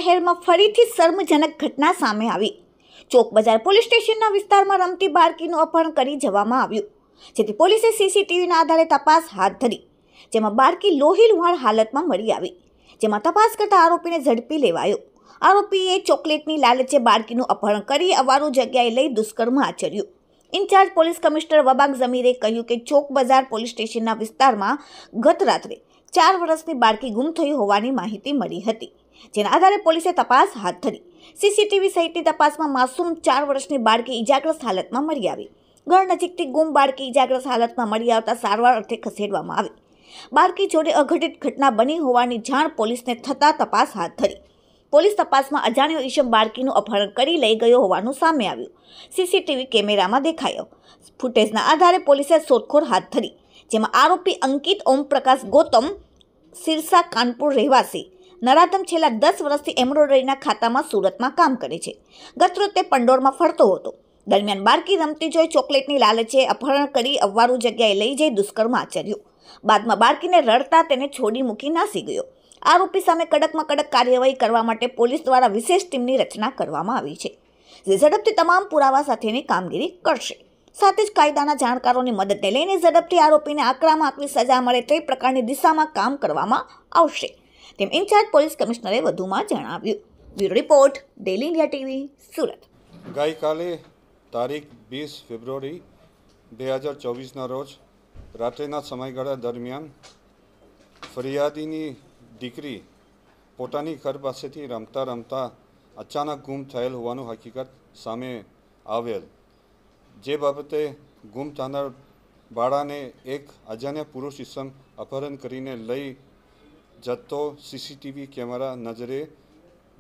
શહેરમાં ફરીથી શર્મજનક ઘટના સામે આવી। ચોક બજાર પોલીસ સ્ટેશનના વિસ્તારમાં રમતી બાળકીનું અપહરણ કરી જવામાં આવ્યું, જેથી પોલીસે સીસીટીવીના આધારે તપાસ હાથ ધરી, જેમાં બાળકી લોહીલુહાણ હાલતમાં મળી આવી, જેમાં તપાસ કરતા આરોપીને ઝડપી લેવાયો। આરોપીએ ચોકલેટની લાલચે બાળકીનું અપહરણ કરી અવારું જગ્યાએ લઈ દુષ્કર્મ આચર્યું। ઇન્ચાર્જ પોલીસ કમિશનર વબાગ ઝમીરે કહ્યું કે ચોક બજાર પોલીસ સ્ટેશનના વિસ્તારમાં ગત રાત્રે 4 વર્ષની બાળકી ગુમ થઈ હોવાની માહિતી મળી હતી, જેના આધારે પોલીસે તપાસ હાથ ધરી। સીસીટીવી સહિતની તપાસમાં માસૂમ 4 વર્ષની બાળકી ઇજાગ્રસ્ત હાલતમાં મળી આવી। ઘર નજીકથી ગુમ બાળકી ઇજાગ્રસ્ત હાલતમાં મળી આવતા સારવાર અર્થે ખસેડવામાં આવી। બાળકી જોડે અઘટિત ઘટના બની હોવાની જાણ પોલીસને થતાં તપાસ હાથ ધરી। પોલીસ તપાસમાં અજાણ્યો ઈસમ બાળકીનું અપહરણ કરી લઈ ગયો હોવાનું સામે આવ્યું। સીસીટીવી કેમેરામાં દેખાયો ફૂટેજના આધારે પોલીસે શોધખોળ હાથ ધરી, જેમાં આરોપી અંકિત ઓમપ્રકાશ ગૌતમ સિરસા કાનપુર રહેવાસી નરાધમ છેલ્લા 10 વર્ષથી એમ્બ્રોઇડરીના ખાતામાં સુરતમાં કામ કરે છે। ગતરોજ તે પંડોરમાં ફરતો હતો, દરમિયાન બાળકી રમતી જોઈ ચોકલેટની લાલચે અપહરણ કરી અવારું જગ્યાએ લઈ જઈ દુષ્કર્મ આચર્યું। બાદમાં બાળકીને રડતા તેને છોડી મૂકી નાસી ગયો। આરોપી સામે કડકમાં કડક કાર્યવાહી કરવા માટે પોલીસ દ્વારા વિશેષ ટીમની રચના કરવામાં આવી છે, જે ઝડપથી તમામ પુરાવા સાથેની કામગીરી કરશે। સાથે જ કાયદાના જાણકારોની મદદને લઈને ઝડપથી આરોપીને આકરામાં આકરી સજા મળે તે પ્રકારની દિશામાં કામ કરવામાં આવશે, તેમ ઇન્ચાર્જ પોલીસ કમિશનરે વધુમાં જણાવ્યું। Bureau report, daily India TV, Surat. ગઈકાલે તારીખ 20 ફેબ્રુઆરી 2024ના રોજ રાત્રિના સમયગાળા દરમિયાન ફરિયાદીની દીકરી પોતાની ઘર પાસેથી રમતા રમતા અચાનક ગુમ થયેલ હોવાનું હકીકત સામે આવેલ, જે બાબતે ગુમ થનાર બાળાને એક અજાણ્યા પુરુષ ઇસમ અપહરણ કરીને લઈ જતો સીસીટીવી કેમેરા નજરે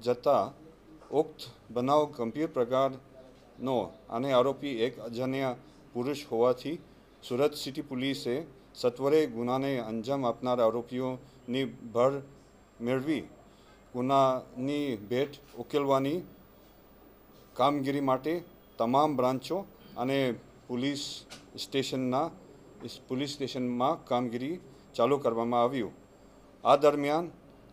જતા ઉક્ત બનાવ ગંભીર પ્રકારનો અને આરોપી એક અજાણ્યા પુરુષ હોવાથી સુરત સિટી પોલીસે સત્વરે ગુનાને અંજામ આપનાર આરોપીઓની ભર મેળવી ગુનાની ભેટ ઉકેલવાની કામગીરી માટે તમામ બ્રાન્ચો અને પોલીસ સ્ટેશનમાં કામગીરી ચાલુ કરવામાં આવ્યું। આ દરમિયાન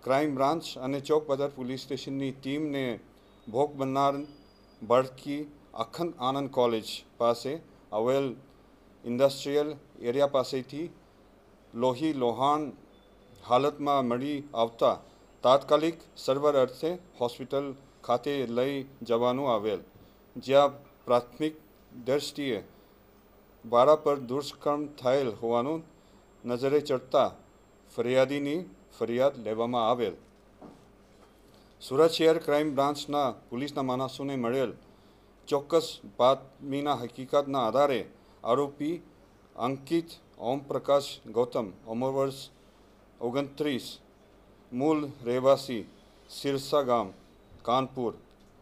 ક્રાઇમ બ્રાન્ચ અને ચોક બજાર પોલીસ સ્ટેશનની ટીમને ભોગ બનનાર બાળકી અખંડ આનંદ કોલેજ પાસે આવેલ ઇન્ડસ્ટ્રીયલ એરિયા પાસેથી લોહીલુહાણ હાલતમાં મળી આવતા તાત્કાલિક સારવાર અર્થે હોસ્પિટલ ખાતે લઈ જવાનું આવેલ, જ્યાં પ્રાથમિક દ્રષ્ટિએ બાળા પર દુષ્કર્મ થયેલ હોવાનું નજરે ચડતા ફરિયાદીની ફરિયાદ લેવામાં આવેલ। સુરત શહેર ક્રાઇમ બ્રાન્ચના પોલીસના માણસોને મળેલ ચોક્કસ બાતમીના હકીકતના આધારે આરોપી અંકિત ઓમપ્રકાશ ગૌતમ, ઉંમર વર્ષ 29, મૂળ રહેવાસી સિરસા ગામ, કાનપુર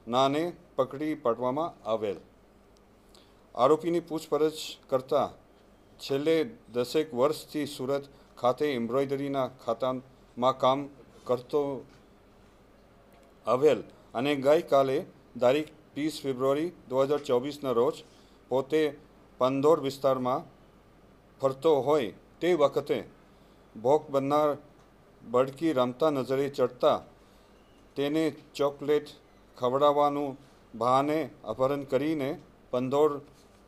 નાને પકડી પાડવામાં આવેલ। આરોપીની પૂછપરછ કરતા છેલ્લે 10 વર્ષથી સુરત ખાતે એમ્બ્રોઇડરીના ખાતામાં કામ કરતો આવેલ અને ગઈકાલે તારીખ 30 ફેબ્રુઆરી 2024ના રોજ પોતે પંડોર વિસ્તારમાં ફરતો હોય તે વખતે ભોગ બનનાર બાળકી રમતા નજરે ચડતા તેને ચોકલેટ ખવડાવવાનું બહાને અપહરણ કરીને પંડોર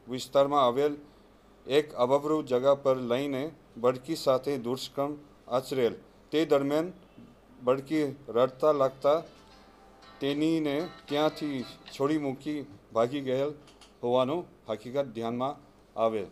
વિસ્તારમાં આવેલ એક અવાવરૂ જગા પર લઈને બાળકી સાથે દુષ્કર્મ આચરેલ। તે દરમિયાન બાળકી રડતા લાગતા તેણીને ત્યાંથી છોડી મૂકી ભાગી ગયેલ હોવાનું હકીકત ધ્યાનમાં આવેલ।